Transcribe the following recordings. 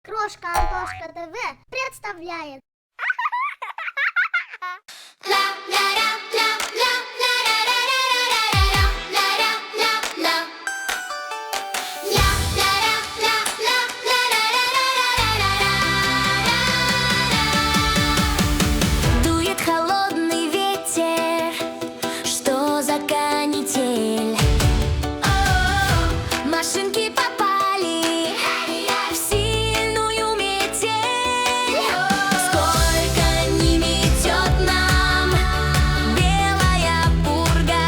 Крошка Антошка ТВ представляет. Дует холодный ветер, что за канитель. Машинки попали в сильную метель. Сколько не метет нам белая пурга,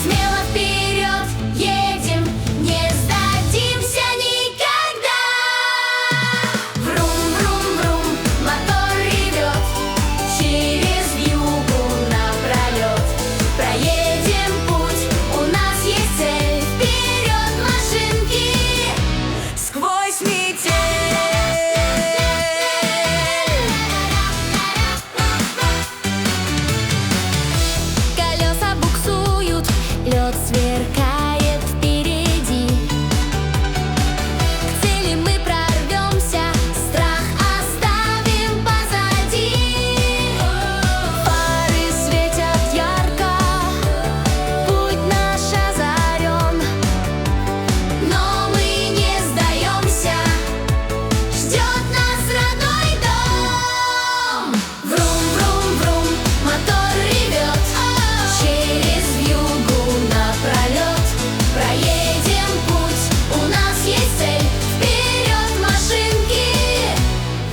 смело вперед едем, не сдадимся никогда. Врум-врум-врум, мотор ревет, через вьюгу напролет. Проедем путь, у нас есть цель, вперед, машинки, сквозь метель. Колеса буксуют, лед сверкает впереди. К цели мы прорвемся, страх оставим позади. Фары светят ярко, путь наш озарен, но мы не сдаемся, ждет нас родной дом. Врум-врум-врум, мотор ревет, через вьюгу напролет. Проедем путь, у нас есть цель, вперед, машинки,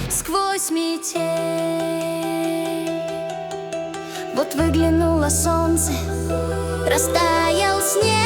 сквозь метель. Вот выглянуло солнце, растаял снег.